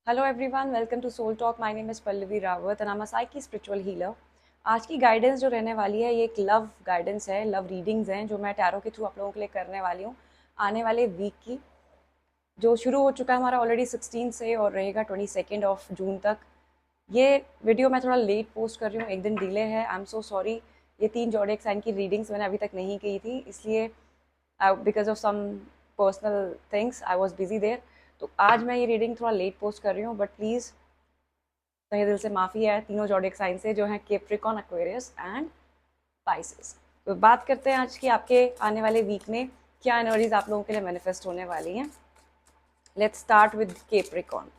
Hello everyone, welcome to Soul Talk. My name is Pallavi Rawat and I'm a Psyche spiritual healer. आज की guidance जो रहने वाली है ये एक लव गाइडेंस है, लव रीडिंग्स हैं जो मैं टैरो के थ्रू आप लोगों के लिए करने वाली हूँ आने वाले वीक की, जो शुरू हो चुका है हमारा ऑलरेडी 16 से और रहेगा 22 ऑफ जून तक। ये वीडियो मैं थोड़ा लेट पोस्ट कर रही हूँ, एक दिन डिले है, आई एम सो सॉरी। ये 3 जॉडिएक साइन की रीडिंग्स मैंने अभी तक नहीं की थी, इसलिए because of some personal things I was busy there. तो आज मैं ये रीडिंग थोड़ा लेट पोस्ट कर रही हूँ, बट प्लीज़ तहे दिल से माफ़ी है तीनों जॉडिएक साइन से, जो हैं कैप्रिकॉन, एक्वेरियस एंड पाइसेस। तो बात करते हैं आज की आपके आने वाले वीक में क्या एनर्जीज आप लोगों के लिए मैनिफेस्ट होने वाली हैं। Let's start with Capricorn.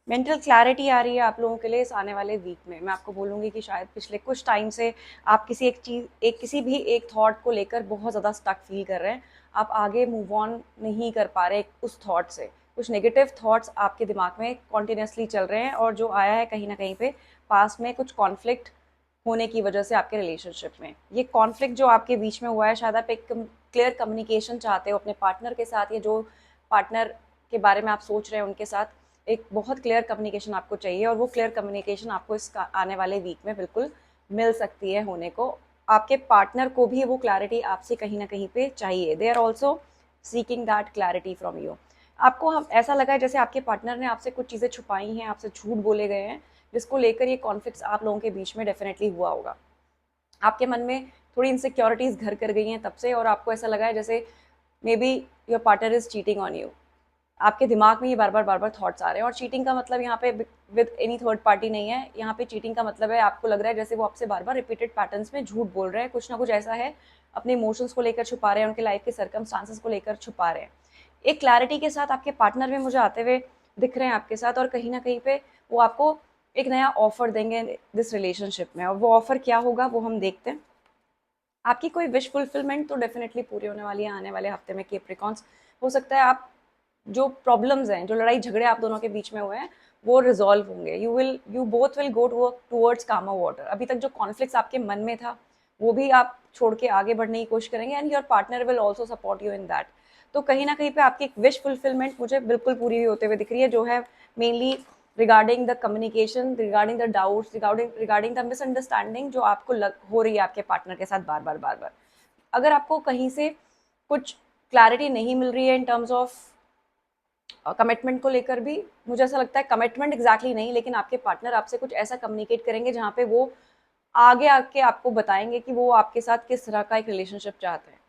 Mental clarity आ रही है आप लोगों के लिए इस आने वाले वीक में। मैं आपको बोलूँगी कि शायद पिछले कुछ टाइम से आप किसी भी एक थॉट को लेकर बहुत ज़्यादा स्टक फील कर रहे हैं। आप आगे मूव ऑन नहीं कर पा रहे उस थॉट से। कुछ नेगेटिव थॉट्स आपके दिमाग में कॉन्टिन्यूसली चल रहे हैं और जो आया है कहीं ना कहीं पे पास में कुछ कॉन्फ्लिक्ट होने की वजह से आपके रिलेशनशिप में। ये कॉन्फ्लिक्ट जो आपके बीच में हुआ है, शायद आप एक क्लियर कम्युनिकेशन चाहते हो अपने पार्टनर के साथ, या जो पार्टनर के बारे में आप सोच रहे हैं उनके साथ एक बहुत क्लियर कम्युनिकेशन आपको चाहिए, और वो क्लियर कम्युनिकेशन आपको इस आने वाले वीक में बिल्कुल मिल सकती है होने को। आपके पार्टनर को भी वो क्लैरिटी आपसे कहीं ना कहीं पे चाहिए। They are also seeking that clarity from you. आपको हम ऐसा लगा है जैसे आपके पार्टनर ने आपसे कुछ चीज़ें छुपाई हैं, आपसे झूठ बोले गए हैं, जिसको लेकर ये कॉन्फ्लिक्ट्स आप लोगों के बीच में डेफिनेटली हुआ होगा। आपके मन में थोड़ी इनसिक्योरिटीज़ घर कर गई हैं तब से, और आपको ऐसा लगा है जैसे may be your partner is cheating on you. आपके दिमाग में ये बार बार थॉट्स आ रहे हैं। और चीटिंग का मतलब यहाँ पे विद एनी थर्ड पार्टी नहीं है। यहाँ पे चीटिंग का मतलब है आपको लग रहा है जैसे वो आपसे बार बार रिपीटेड पैटर्न्स में झूठ बोल रहे हैं, कुछ ना कुछ ऐसा है, अपने इमोशंस को लेकर छुपा रहे हैं, उनके लाइफ के सर्कमस्टांसेस को लेकर छुपा रहे हैं। एक क्लैरिटी के साथ आपके पार्टनर भी मुझे आते हुए दिख रहे हैं आपके साथ, और कहीं ना कहीं पे वो आपको एक नया ऑफर देंगे दिस रिलेशनशिप में। और वो ऑफर क्या होगा वो हम देखते हैं। आपकी कोई विश फुलफिलमेंट तो डेफिनेटली पूरी होने वाली है आने वाले हफ्ते में कैप्रिकॉन्स। हो सकता है आप जो प्रॉब्लम्स हैं, जो लड़ाई झगड़े आप दोनों के बीच में हुए हैं, वो रिजॉल्व होंगे। You both will go towards कामर वाटर। अभी तक जो कॉन्फ्लिक्ट्स आपके मन में था वो भी आप छोड़ के आगे बढ़ने की कोशिश करेंगे, and your partner will also support you in that. तो कहीं ना कहीं पे आपकी एक विश फुलफिलमेंट मुझे बिल्कुल पूरी हुई होते हुए दिख रही है, जो है mainly regarding the communication, regarding the doubts, regarding the misunderstanding जो आपको हो रही है आपके पार्टनर के साथ बार बार। अगर आपको कहीं से कुछ क्लैरिटी नहीं मिल रही है इन टर्म्स ऑफ कमिटमेंट को लेकर भी, मुझे ऐसा लगता है कमिटमेंट एग्जैक्टली नहीं, लेकिन आपके पार्टनर आपसे कुछ ऐसा कम्युनिकेट करेंगे जहाँ पे वो आगे आके आपको बताएंगे कि वो आपके साथ किस तरह का एक रिलेशनशिप चाहते हैं।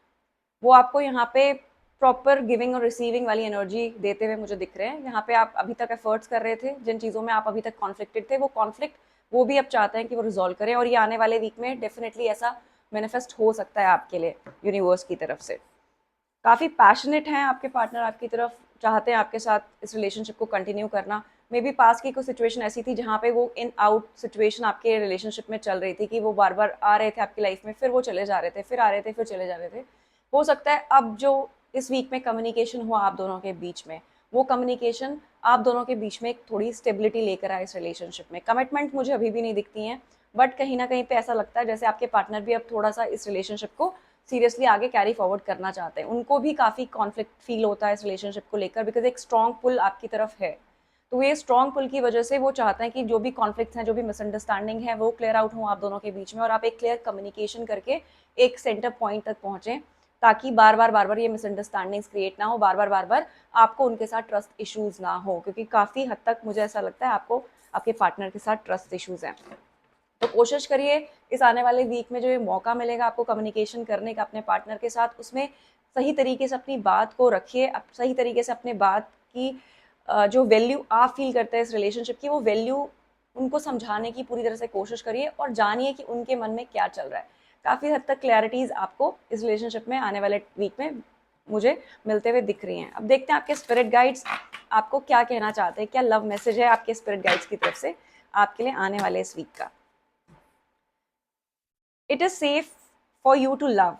वो आपको यहाँ पे प्रॉपर गिविंग और रिसीविंग वाली एनर्जी देते हुए मुझे दिख रहे हैं। यहाँ पे आप अभी तक एफर्ट्स कर रहे थे, जिन चीज़ों में आप अभी तक कॉन्फ्लिक्टेड थे, वो कॉन्फ्लिक्ट वो भी अब चाहते हैं कि वो रिजॉल्व करें, और ये आने वाले वीक में डेफिनेटली ऐसा मैनिफेस्ट हो सकता है आपके लिए यूनिवर्स की तरफ से। काफ़ी पैशनेट हैं आपके पार्टनर आपकी तरफ, चाहते हैं आपके साथ इस रिलेशनशिप को कंटिन्यू करना। मे बी पास की कोई सिचुएशन ऐसी थी जहाँ पे वो इन आउट सिचुएशन आपके रिलेशनशिप में चल रही थी कि वो बार बार आ रहे थे आपकी लाइफ में, फिर वो चले जा रहे थे, फिर आ रहे थे, फिर चले जा रहे थे। हो सकता है अब जो इस वीक में कम्युनिकेशन हुआ आप दोनों के बीच में, वो कम्युनिकेशन आप दोनों के बीच में एक थोड़ी स्टेबिलिटी लेकर आए इस रिलेशनशिप में। कमिटमेंट मुझे अभी भी नहीं दिखती हैं, बट कहीं ना कहीं पे ऐसा लगता है जैसे आपके पार्टनर भी अब थोड़ा सा इस रिलेशनशिप को सीरियसली आगे कैरी फॉरवर्ड करना चाहते हैं। उनको भी काफ़ी कॉन्फ्लिक्ट फील होता है इस रिलेशनशिप को लेकर, बिकॉज एक स्ट्रॉन्ग पुल आपकी तरफ है। तो ये स्ट्रॉन्ग पुल की वजह से वो चाहते हैं कि जो भी कॉन्फ्लिक्ट्स हैं, जो भी मिसअंडरस्टैंडिंग है, वो क्लियर आउट हो आप दोनों के बीच में, और आप एक क्लियर कम्युनिकेशन करके एक सेंटर पॉइंट तक पहुंचें, ताकि बार बार ये मिसअंडरस्टैंडिंग्स क्रिएट ना हो, बार बार आपको उनके साथ ट्रस्ट इश्यूज ना हो, क्योंकि काफ़ी हद तक मुझे ऐसा लगता है आपको आपके पार्टनर के साथ ट्रस्ट इश्यूज हैं। तो कोशिश करिए इस आने वाले वीक में जो ये मौका मिलेगा आपको कम्युनिकेशन करने का अपने पार्टनर के साथ, उसमें सही तरीके से अपनी बात को रखिए, सही तरीके से अपने बात की जो वैल्यू आप फील करते हैं इस रिलेशनशिप की, वो वैल्यू उनको समझाने की पूरी तरह से कोशिश करिए, और जानिए कि उनके मन में क्या चल रहा है। काफ़ी हद तक क्लैरिटीज़ आपको इस रिलेशनशिप में आने वाले वीक में मुझे मिलते हुए दिख रही हैं। अब देखते हैं आपके स्पिरिट गाइड्स आपको क्या कहना चाहते हैं, क्या लव मैसेज है आपके स्पिरिट गाइड्स की तरफ से आपके लिए आने वाले इस वीक का। It is safe for you to love.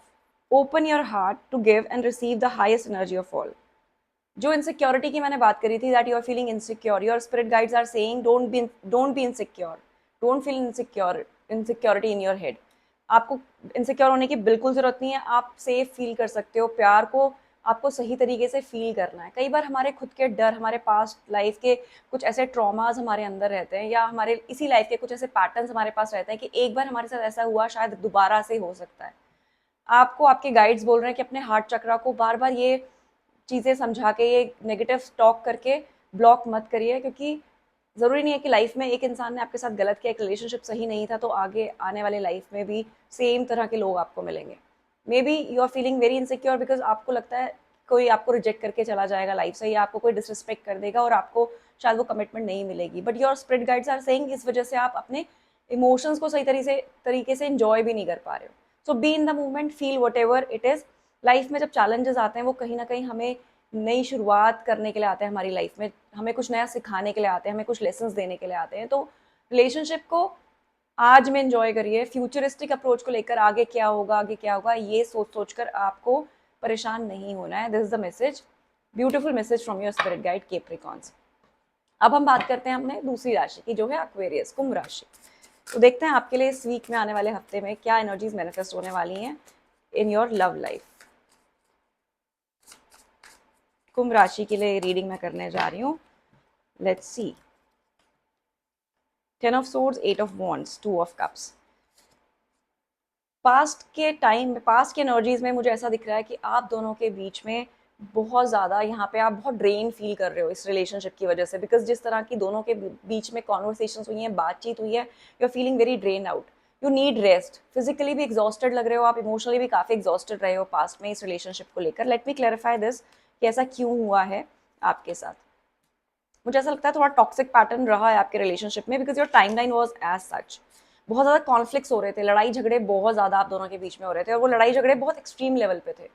Open your heart to give and receive the highest energy of all. जो इनसिक्योरिटी की मैंने बात करी थी, that you are feeling insecure, your spirit guides are saying don't be insecure, don't feel insecure, insecurity in your head. आपको insecure होने की बिल्कुल ज़रूरत नहीं है, आप सेफ फील कर सकते हो। प्यार को आपको सही तरीके से फील करना है। कई बार हमारे खुद के डर, हमारे पास्ट लाइफ के कुछ ऐसे ट्रॉमास हमारे अंदर रहते हैं, या हमारे इसी लाइफ के कुछ ऐसे पैटर्न्स हमारे पास रहते हैं कि एक बार हमारे साथ ऐसा हुआ, शायद दोबारा से हो सकता है। आपको आपके गाइड्स बोल रहे हैं कि अपने हार्ट चक्रा को बार बार ये चीज़ें समझा के, ये नेगेटिव टॉक करके ब्लॉक मत करिए, क्योंकि ज़रूरी नहीं है कि लाइफ में एक इंसान ने आपके साथ गलत किया, एक रिलेशनशिप सही नहीं था तो आगे आने वाले लाइफ में भी सेम तरह के लोग आपको मिलेंगे। Maybe you are feeling very insecure because आपको लगता है कोई आपको रिजेक्ट करके चला जाएगा लाइफ से, या आपको कोई डिसरिस्पेक्ट कर देगा और आपको शायद वो कमिटमेंट नहीं मिलेगी। But your spirit guides are saying इस वजह से आप अपने इमोशंस को सही तरीके से इंजॉय भी नहीं कर पा रहे हो। So be in the movement, feel whatever it is. Life में जब चैलेंजेस आते हैं वो कहीं ना कहीं हमें नई शुरुआत करने के लिए आते हैं, हमारी लाइफ में हमें कुछ नया सिखाने के लिए आते हैं, हमें कुछ लेसन्स देने के लिए आते हैं। तो रिलेशनशिप को आज में एंजॉय करिए। फ्यूचरिस्टिक अप्रोच को लेकर आगे क्या होगा, आगे क्या होगा, ये सोच सोच कर आपको परेशान नहीं होना है। This is the message, beautiful message from your spirit guide Capricorns. अब हम बात करते हैं अपने दूसरी राशि की, जो है एक्वेरियस, कुंभ राशि। तो देखते हैं आपके लिए इस वीक में, आने वाले हफ्ते में क्या एनर्जीज मैनिफेस्ट होने वाली हैं इन योर लव लाइफ। कुंभ राशि के लिए रीडिंग मैं करने जा रही हूँ। Let's see. 10 of swords, 8 of wands, 2 of cups. Past के टाइम, पास्ट की एनर्जीज में मुझे ऐसा दिख रहा है कि आप दोनों के बीच में बहुत ज़्यादा, यहाँ पे आप बहुत ड्रेन फील कर रहे हो इस रिलेशनशिप की वजह से, बिकॉज जिस तरह की दोनों के बीच में कॉन्वर्सेशन हुई हैं, बातचीत हुई है, you are feeling very drain out, you need rest. Physically भी एग्जॉस्टेड लग रहे हो आप, इमोशनली भी काफ़ी एग्जॉस्टेड रहे हो पास्ट में इस रिलेशनशिप को लेकर। लेट मी क्लैरिफाई दिस कि ऐसा क्यों हुआ है आपके साथ। मुझे ऐसा लगता है थोड़ा टॉक्सिक पैटर्न रहा है आपके रिलेशनशिप में, because your timeline was as such. बहुत ज़्यादा कॉन्फ्लिक्ट्स हो रहे थे, लड़ाई झगड़े बहुत ज़्यादा आप दोनों के बीच में हो रहे थे, और वो लड़ाई झगड़े बहुत एक्सट्रीम लेवल पे थे।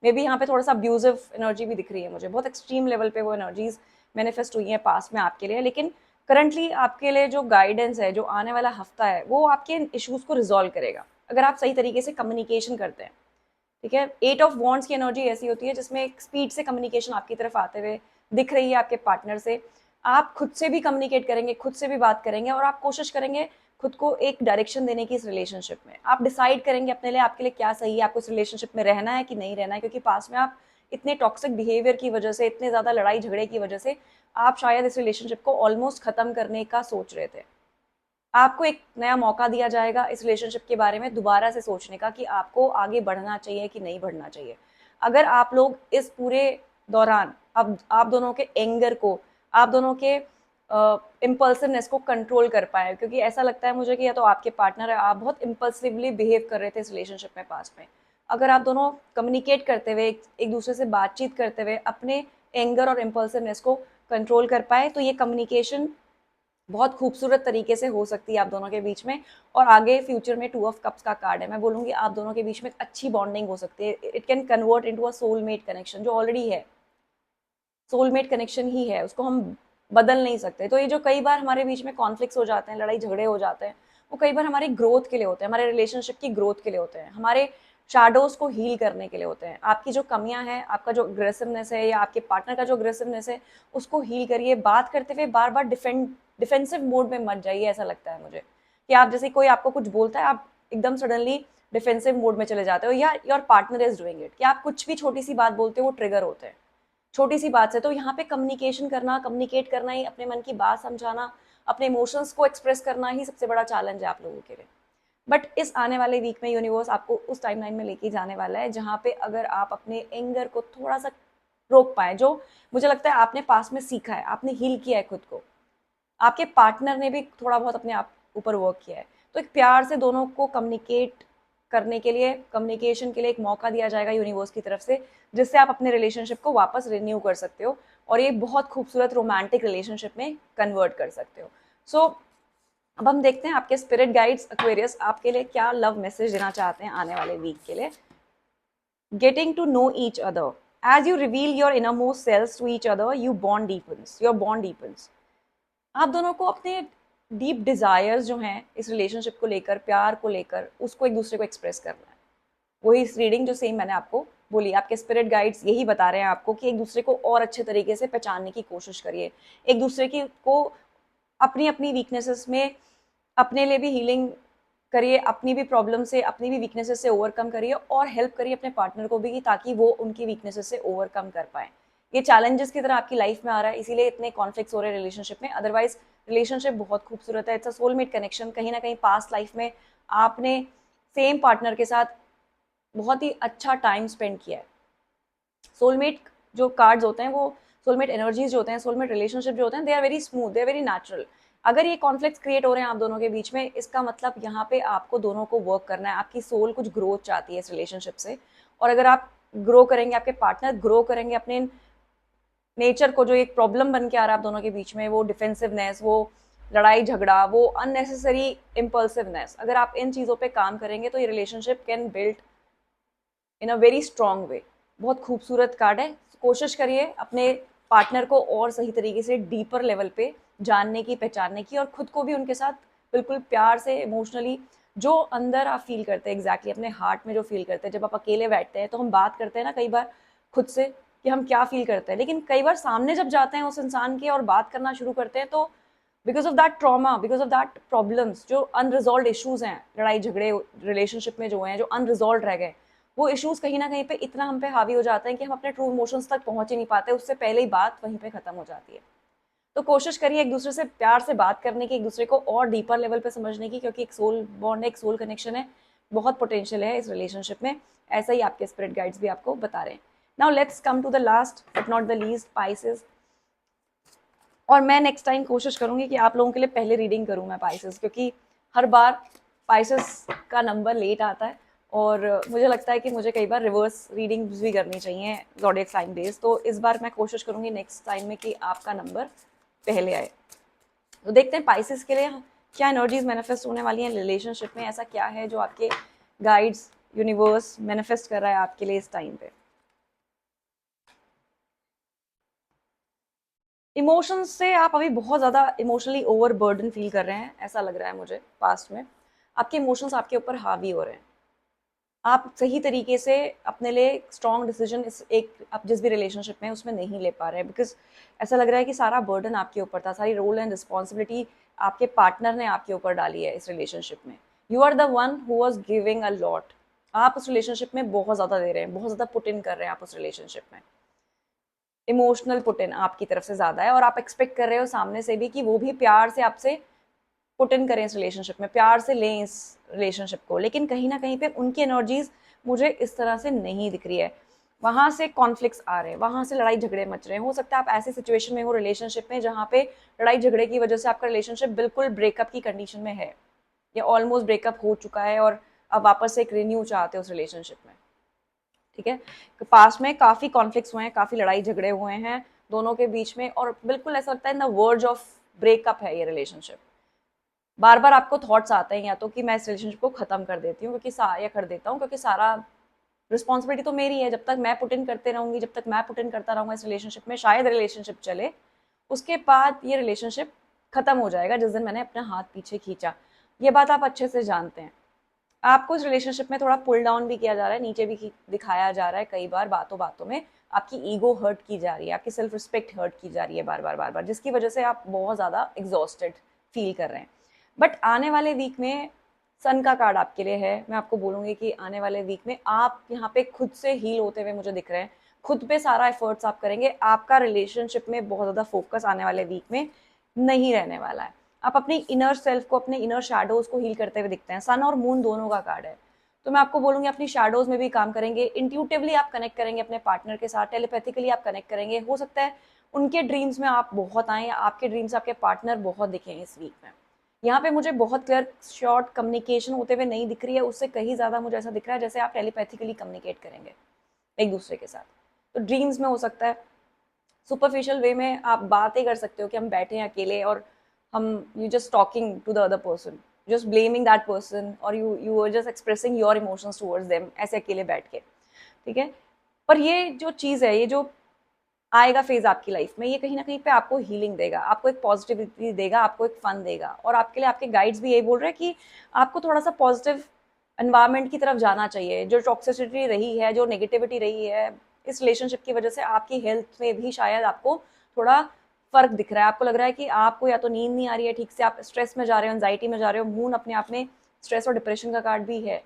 मे बी यहाँ पे थोड़ा सा अब्यूजिव एनर्जी भी दिख रही है मुझे, बहुत एक्सट्रीम लेवल पे वो एनर्जीज मैनिफेस्ट हुई हैं पास में आपके लिए। लेकिन करंटली आपके लिए जो गाइडेंस है, जो आने वाला हफ्ता है, वो आपके इश्यूज को रिजॉल्व करेगा अगर आप सही तरीके से कम्युनिकेशन करते हैं। ठीक है, 8 ऑफ वॉन्ड्स की एनर्जी ऐसी होती है जिसमें एक स्पीड से कम्युनिकेशन आपकी तरफ आते हुए दिख रही है आपके पार्टनर से। आप खुद से भी कम्युनिकेट करेंगे, खुद से भी बात करेंगे, और आप कोशिश करेंगे खुद को एक डायरेक्शन देने की इस रिलेशनशिप में। आप डिसाइड करेंगे अपने लिए, आपके लिए क्या सही है, आपको इस रिलेशनशिप में रहना है कि नहीं रहना है, क्योंकि पास में आप इतने टॉक्सिक बिहेवियर की वजह से, इतने ज़्यादा लड़ाई झगड़े की वजह से आप शायद इस रिलेशनशिप को ऑलमोस्ट ख़त्म करने का सोच रहे थे। आपको एक नया मौका दिया जाएगा इस रिलेशनशिप के बारे में दोबारा से सोचने का कि आपको आगे बढ़ना चाहिए कि नहीं बढ़ना चाहिए। अगर आप लोग इस पूरे दौरान अब आप दोनों के एंगर को, आप दोनों के इम्पल्सिवनेस को कंट्रोल कर पाए, क्योंकि ऐसा लगता है मुझे कि या तो आपके पार्टनर है, आप बहुत इम्पल्सिवली बिहेव कर रहे थे इस रिलेशनशिप में पास में। अगर आप दोनों कम्युनिकेट करते हुए, एक दूसरे से बातचीत करते हुए अपने एंगर और इम्पल्सिवनेस को कंट्रोल कर पाए, तो ये कम्युनिकेशन बहुत खूबसूरत तरीके से हो सकती है आप दोनों के बीच में। और आगे फ्यूचर में 2 ऑफ कप्स का कार्ड है, मैं बोलूँगी आप दोनों के बीच में अच्छी बॉन्डिंग हो सकती है। It can convert into a soulmate connection, जो ऑलरेडी है, सोलमेट कनेक्शन ही है, उसको हम बदल नहीं सकते। तो ये जो कई बार हमारे बीच में कॉन्फ्लिक्ट्स हो जाते हैं, लड़ाई झगड़े हो जाते हैं, वो कई बार हमारी ग्रोथ के लिए होते हैं, हमारे रिलेशनशिप की ग्रोथ के लिए होते हैं, हमारे शैडोज को हील करने के लिए होते हैं। आपकी जो कमियां हैं, आपका जो अग्रेसिवनेस है, या आपके पार्टनर का जो अग्रेसिवनेस है, उसको हील करिए। बात करते हुए बार बार डिफेंसिव मोड में मत जाइए। ऐसा लगता है मुझे कि आप जैसे कोई आपको कुछ बोलता है, आप एकदम सडनली डिफेंसिव मोड में चले जाते हो, या your partner is doing it, कि आप कुछ भी छोटी सी बात बोलते हो वो ट्रिगर होते हैं छोटी सी बात से। तो यहाँ पे कम्युनिकेशन करना, कम्युनिकेट करना ही, अपने मन की बात समझाना, अपने इमोशंस को एक्सप्रेस करना ही सबसे बड़ा चैलेंज है आप लोगों के लिए। बट इस आने वाले वीक में यूनिवर्स आपको उस टाइमलाइन में लेके जाने वाला है जहाँ पे अगर आप अपने एंगर को थोड़ा सा रोक पाए, जो मुझे लगता है आपने पास में सीखा है, आपने हील किया है खुद को, आपके पार्टनर ने भी थोड़ा बहुत अपने आप ऊपर वर्क किया है, तो एक प्यार से दोनों को कम्युनिकेट करने के लिए, कम्युनिकेशन के लिए एक मौका दिया जाएगा यूनिवर्स की तरफ से, जिससे आप अपने रिलेशनशिप को वापस रिन्यू कर सकते हो और ये बहुत खूबसूरत रोमांटिक रिलेशनशिप में कन्वर्ट कर सकते हो। सो अब हम देखते हैं आपके स्पिरिट गाइड्स एक्वेरियस आपके लिए क्या लव मैसेज देना चाहते हैं आने वाले वीक के लिए। Getting to know each other, as you reveal your innermost selves to each other, you bond deepens, your bond deepens. आप दोनों को अपने डीप डिज़ायर्स जो हैं इस रिलेशनशिप को लेकर, प्यार को लेकर, उसको एक दूसरे को एक्सप्रेस करना है। वही इस रीडिंग जो सेम मैंने आपको बोली, आपके स्पिरिट गाइड्स यही बता रहे हैं आपको कि एक दूसरे को और अच्छे तरीके से पहचानने की कोशिश करिए, एक दूसरे की को अपनी अपनी वीकनेसेस में अपने लिए भी हीलिंग करिए, अपनी भी प्रॉब्लम से, अपनी भी वीकनेसेस से ओवरकम करिए और हेल्प करिए अपने पार्टनर को भी, ताकि वो उनकी वीकनेसेस से ओवरकम कर पाए। ये चैलेंजेस की तरह आपकी लाइफ में आ रहा है, इसीलिए इतने कॉन्फ्लिक्ट्स हो रहे हैं रिलेशनशिप में। अदरवाइज रिलेशनशिप बहुत खूबसूरत है, इट्स अ सोलमेट कनेक्शन। कहीं ना कहीं पास्ट लाइफ में आपने सेम पार्टनर के साथ बहुत ही अच्छा टाइम स्पेंड किया है। सोलमेट जो कार्ड्स होते हैं, वो सोलमेट एनर्जीज जो होते हैं, सोलमेट रिलेशनशिप जो होते हैं, they are very smooth, they are very natural. अगर ये कॉन्फ्लिक्ट्स क्रिएट हो रहे हैं आप दोनों के बीच में, इसका मतलब यहाँ पे आपको दोनों को वर्क करना है। आपकी सोल कुछ ग्रोथ चाहती है इस रिलेशनशिप से, और अगर आप ग्रो करेंगे, आपके पार्टनर ग्रो करेंगे अपने नेचर को, जो एक प्रॉब्लम बन के आ रहा है आप दोनों के बीच में, वो डिफेंसिवनेस, वो लड़ाई झगड़ा, वो अननेसेसरी इम्पल्सिवनेस, अगर आप इन चीज़ों पे काम करेंगे तो ये relationship can build in a very strong वे। बहुत खूबसूरत कार्ड है। कोशिश करिए अपने पार्टनर को और सही तरीके से डीपर लेवल पे जानने की, पहचानने की, और खुद को भी उनके साथ बिल्कुल प्यार से, इमोशनली, जो अंदर आप फील करते हैं एग्जैक्टली अपने हार्ट में जो फील करते हैं। जब आप अकेले बैठते हैं तो हम बात करते हैं ना कई बार खुद से कि हम क्या फील करते हैं, लेकिन कई बार सामने जब जाते हैं उस इंसान के और बात करना शुरू करते हैं, तो because of that trauma, because of that problems, जो अनरिजॉल्व इश्यूज हैं, लड़ाई झगड़े रिलेशनशिप में जो हैं, जो अनरिजॉल्व रह गए, वो इश्यूज कहीं ना कहीं पे इतना हम पे हावी हो जाते हैं कि हम अपने ट्रू इमोशंस तक पहुंच ही नहीं पाते, उससे पहले ही बात वहीं पे खत्म हो जाती है। तो कोशिश करिए एक दूसरे से प्यार से बात करने की, एक दूसरे को और डीपर लेवल पे समझने की, क्योंकि एक सोल बॉन्ड है, एक सोल कनेक्शन है, बहुत पोटेंशियल है इस रिलेशनशिप में। ऐसा ही आपके स्पिरिट गाइड्स भी आपको बता रहे हैं। Now let's come to the last but not the least, pieces. और मैं नेक्स्ट टाइम कोशिश करूंगी कि आप लोगों के लिए पहले रीडिंग करूं मैं पाइसेस, क्योंकि हर बार पाइसेस का नंबर लेट आता है और मुझे लगता है कि मुझे कई बार रिवर्स रीडिंग्स भी करनी चाहिए ज़ोडिएक साइन बेस। तो इस बार मैं कोशिश करूंगी नेक्स्ट टाइम में कि आपका नंबर पहले आए। तो देखते हैं पाइसेस के लिए क्या एनर्जीज मैनिफेस्ट होने वाली हैं रिलेशनशिप में, ऐसा क्या है जो आपके गाइड्स, यूनिवर्स मैनिफेस्ट कर रहा है आपके लिए इस टाइम पे। इमोशंस से आप अभी बहुत ज़्यादा इमोशनली ओवरबर्डन फील कर रहे हैं, ऐसा लग रहा है मुझे। पास्ट में आपके इमोशंस आपके ऊपर हावी हो रहे हैं। आप सही तरीके से अपने लिए स्ट्रॉन्ग डिसीजन इस एक आप जिस भी रिलेशनशिप में उसमें नहीं ले पा रहे हैं, बिकॉज ऐसा लग रहा है कि सारा बर्डन आपके ऊपर था, सारी रोल एंड रिस्पॉन्सिबिलिटी आपके पार्टनर ने आपके ऊपर डाली है इस रिलेशनशिप में। You are the one who was giving a lot. आप उस रिलेशनशिप में बहुत ज़्यादा दे रहे हैं, बहुत ज़्यादा पुट इन कर रहे हैं आप उस रिलेशनशिप में। इमोशनल पुट इन आपकी तरफ से ज़्यादा है, और आप एक्सपेक्ट कर रहे हो सामने से भी कि वो भी प्यार से आपसे पुट इन करें इस रिलेशनशिप में, प्यार से लें इस रिलेशनशिप को। लेकिन कहीं ना कहीं पे उनकी एनर्जीज मुझे इस तरह से नहीं दिख रही है। वहां से कॉन्फ्लिक्ट्स आ रहे हैं, वहां से लड़ाई झगड़े मच रहे हैं। हो सकता है आप ऐसी सिचुएशन में हो रिलेशनशिप में जहाँ पे लड़ाई झगड़े की वजह से आपका रिलेशनशिप बिल्कुल ब्रेकअप की कंडीशन में है, या ऑलमोस्ट ब्रेकअप हो चुका है, और अब वापस से एक रिन्यू चाहते हो उस रिलेशनशिप में। ठीक है, पास्ट में काफी कॉन्फ्लिक्ट्स हुए हैं, काफी लड़ाई झगड़े हुए हैं दोनों के बीच में, और बिल्कुल ऐसा लगता है in the verge of breakup है ये रिलेशनशिप। बार बार आपको थॉट्स आते हैं या तो कि मैं इस रिलेशनशिप को खत्म कर देती हूँ, क्योंकि या कर देता हूँ, क्योंकि सारा रिस्पॉन्सिबिलिटी तो मेरी है। जब तक मैं पुट इन करते रहूंगी, जब तक मैं पुट इन करता रहूंगा इस रिलेशनशिप में, शायद रिलेशनशिप चले, उसके बाद ये रिलेशनशिप खत्म हो जाएगा जिस दिन मैंने अपना हाथ पीछे खींचा। ये बात आप अच्छे से जानते हैं। आपको इस रिलेशनशिप में थोड़ा पुल डाउन भी किया जा रहा है, नीचे भी दिखाया जा रहा है कई बार, बातों बातों में आपकी ईगो हर्ट की जा रही है, आपकी सेल्फ रिस्पेक्ट हर्ट की जा रही है बार बार बार बार, जिसकी वजह से आप बहुत ज़्यादा एग्जॉस्टेड फील कर रहे हैं। बट आने वाले वीक में सन का कार्ड आपके लिए है। मैं आपको बोलूँगी कि आने वाले वीक में आप यहाँ पे खुद से हील होते हुए मुझे दिख रहे हैं, खुद पे सारा एफर्ट्स आप करेंगे। आपका रिलेशनशिप में बहुत ज़्यादा फोकस आने वाले वीक में नहीं रहने वाला है। आप अपनी इनर सेल्फ को, अपने इनर शैडोज को हील करते हुए दिखते हैं। सन और मून दोनों का कार्ड है, तो मैं आपको बोलूँगी अपनी शैडोज में भी काम करेंगे। इंट्यूटिवली आप कनेक्ट करेंगे अपने पार्टनर के साथ, टेलीपैथिकली आप कनेक्ट करेंगे। हो सकता है उनके ड्रीम्स में आप बहुत आएँ, या आपके ड्रीम्स आपके पार्टनर बहुत दिखें इस वीक में। यहाँ पे मुझे बहुत क्लियर शॉर्ट कम्युनिकेशन होते हुए नहीं दिख रही है, उससे कहीं ज़्यादा मुझे ऐसा दिख रहा है जैसे आप टेलीपैथिकली कम्युनिकेट करेंगे एक दूसरे के साथ। तो ड्रीम्स में हो सकता है, सुपरफिशियल वे में आप बातें कर सकते हो कि हम बैठे हैं अकेले और हम you just talking to the other person, just blaming that person, और you are just expressing your emotions towards them, ऐसे अकेले बैठ के। ठीक है, पर ये जो चीज़ है, ये जो आएगा फेज आपकी लाइफ में, ये कहीं ना कहीं पे आपको हीलिंग देगा, आपको एक पॉजिटिविटी देगा, आपको एक फन देगा। और आपके लिए आपके गाइड्स भी यही बोल रहे हैं कि आपको थोड़ा सा पॉजिटिव एनवायरनमेंट की तरफ जाना चाहिए। जो टॉक्सिसिटी रही है, जो नेगेटिविटी रही है इस रिलेशनशिप की वजह से, आपकी हेल्थ में भी शायद आपको थोड़ा फर्क दिख रहा है। आपको लग रहा है कि आपको या तो नींद नहीं आ रही है ठीक से, आप स्ट्रेस में जा रहे हो, एंजाइटी में जा रहे हो। मून अपने आप में स्ट्रेस और डिप्रेशन का कार्ड भी है।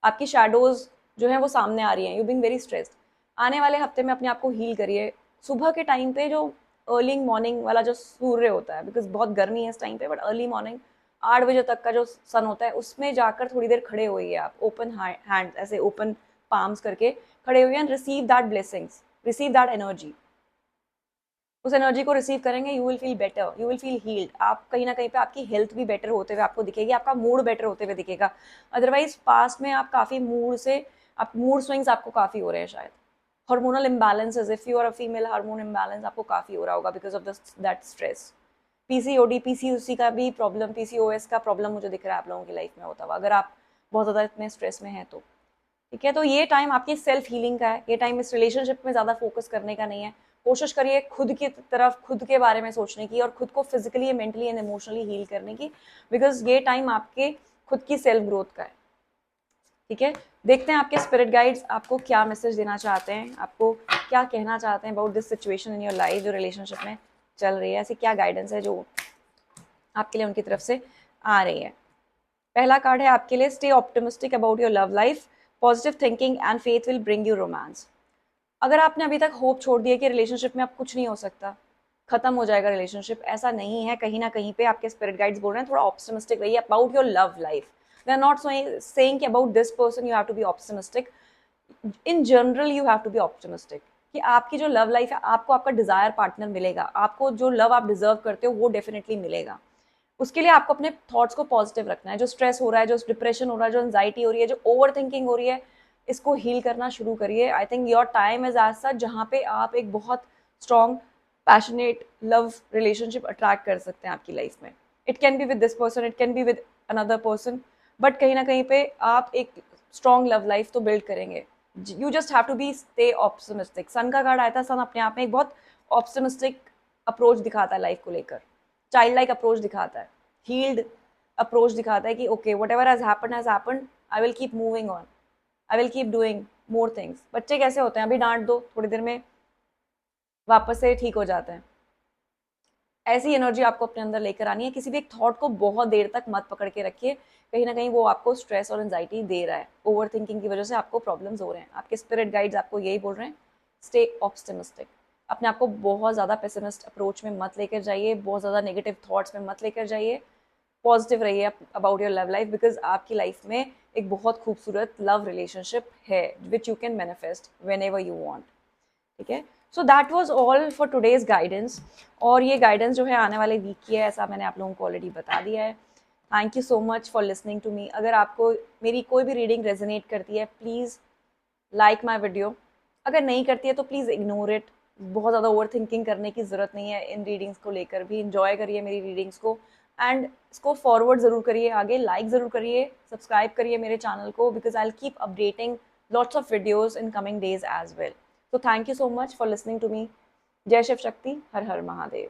आपकी शैडोज जो है वो सामने आ रही हैं, यू बीइंग वेरी स्ट्रेस्ड। आने वाले हफ्ते में अपने आप को हील करिए। सुबह के टाइम पे जो अर्ली मॉर्निंग वाला जो सूर्य होता है, बिकॉज बहुत गर्मी है इस टाइम पे, बट अर्ली मॉर्निंग 8 बजे तक का जो सन होता है उसमें जाकर थोड़ी देर खड़े होइए आप, ओपन हैंड ऐसे ओपन पाम्स करके खड़े हुए and receive that blessings, receive that energy. उस एनर्जी को रिसीव करेंगे, you will feel better, you will feel healed. आप कहीं ना कहीं पे आपकी हेल्थ भी बेटर होते हुए आपको दिखेगी, आपका मूड बेटर होते हुए दिखेगा। अदरवाइज पास्ट में आप काफ़ी मूड से, आप मूड स्विंग्स आपको काफ़ी हो रहे हैं शायद। Hormonal imbalances, if you are a female, hormone imbalance आपको काफ़ी हो रहा होगा because of that stress. PCOD, PCOC का भी प्रॉब्लम, पीसीओएस का प्रॉब्लम मुझे दिख रहा है आप लोगों की लाइफ में होता हुआ, अगर आप बहुत ज़्यादा इतने स्ट्रेस में हैं तो। ठीक है, तो ये टाइम आपकी सेल्फ हीलिंग का है। ये टाइम इस रिलेशनशिप में ज़्यादा फोकस करने का नहीं है। कोशिश करिए खुद की तरफ, खुद के बारे में सोचने की और खुद को physically, mentally and emotionally heal करने की, बिकॉज ये टाइम आपके खुद की सेल्फ ग्रोथ का है। ठीक है, देखते हैं आपके स्पिरिट गाइड्स आपको क्या मैसेज देना चाहते हैं, आपको क्या कहना चाहते हैं about this situation in your life जो रिलेशनशिप में चल रही है। ऐसी क्या गाइडेंस है जो आपके लिए उनकी तरफ से आ रही है। पहला कार्ड है आपके लिए, stay optimistic about your love life, positive thinking and faith will bring you romance. अगर आपने अभी तक होप छोड़ दिया कि रिलेशनशिप में अब कुछ नहीं हो सकता, खत्म हो जाएगा रिलेशनशिप, ऐसा नहीं है। कहीं ना कहीं पे आपके स्पिरिट गाइड्स बोल रहे हैं थोड़ा ऑप्टिमिस्टिक रहिए about your love life. They are not saying कि about this person you have to be optimistic, in general you have to be optimistic कि आपकी जो लव लाइफ है, आपको आपका डिजायर पार्टनर मिलेगा, आपको जो लव आप डिजर्व करते हो वो डेफिनेटली मिलेगा। उसके लिए आपको अपने थॉट्स को पॉजिटिव रखना है। जो स्ट्रेस हो रहा है, जो डिप्रेशन हो रहा है, जो एंजाइटी हो रही है, जो ओवर थिंकिंग हो रही है, इसको हील करना शुरू करिए। I think your time is as such जहाँ पे आप एक बहुत strong, passionate love relationship attract कर सकते हैं आपकी लाइफ में। It can be with this person, it can be with another person, but कहीं ना कहीं पे आप एक स्ट्रॉन्ग लव लाइफ तो बिल्ड करेंगे। You just have to be stay optimistic. Sun का कार्ड आया था, सन अपने आप में एक बहुत ऑप्टिमिस्टिक अप्रोच दिखाता है लाइफ को लेकर, चाइल्ड लाइक अप्रोच दिखाता है, हील्ड अप्रोच दिखाता है कि okay what ever has happened, I will keep moving on, I will keep doing more things. बच्चे कैसे होते हैं, अभी डांट दो, थोड़ी देर में वापस से ठीक हो जाते हैं। ऐसी एनर्जी आपको अपने अंदर लेकर आनी है। किसी भी एक थॉट को बहुत देर तक मत पकड़ के रखिए, कहीं ना कहीं वो आपको स्ट्रेस और एंजाइटी दे रहा है। ओवर थिंकिंग की वजह से आपको प्रॉब्लम्स हो रहे हैं। आपके स्पिरिट गाइड्स आपको यही बोल रहे हैं, स्टे ऑप्टिमिस्टिक। अपने आप को बहुत ज़्यादा पेसिमिस्ट अप्रोच में मत लेकर जाइए, बहुत ज़्यादा नेगेटिव थॉट्स में मत लेकर जाइए। पॉजिटिव रहिए about your love life, because आपकी लाइफ में एक बहुत खूबसूरत लव रिलेशनशिप है which you can manifest when ever you want. ठीक है, so that was all for today's guidance. और ये गाइडेंस जो है आने वाले वीक की है, ऐसा मैंने आप लोगों को ऑलरेडी बता दिया है। Thank you so much for listening to me. अगर आपको मेरी कोई भी रीडिंग रेजोनेट करती है, प्लीज़ लाइक माई वीडियो। अगर नहीं करती है तो प्लीज़ इग्नोर इट। बहुत ज़्यादा ओवर थिंकिंग करने की ज़रूरत नहीं है इन रीडिंग्स को लेकर भी। इंजॉय करिए मेरी रीडिंग्स को एंड इसको फॉरवर्ड ज़रूर करिए आगे, लाइक ज़रूर करिए, सब्सक्राइब करिए मेरे चैनल को, because I will keep updating lots of videos in coming days as well. So thank you so much for listening to me. Jai Shiv Shakti, Har Har Mahadev.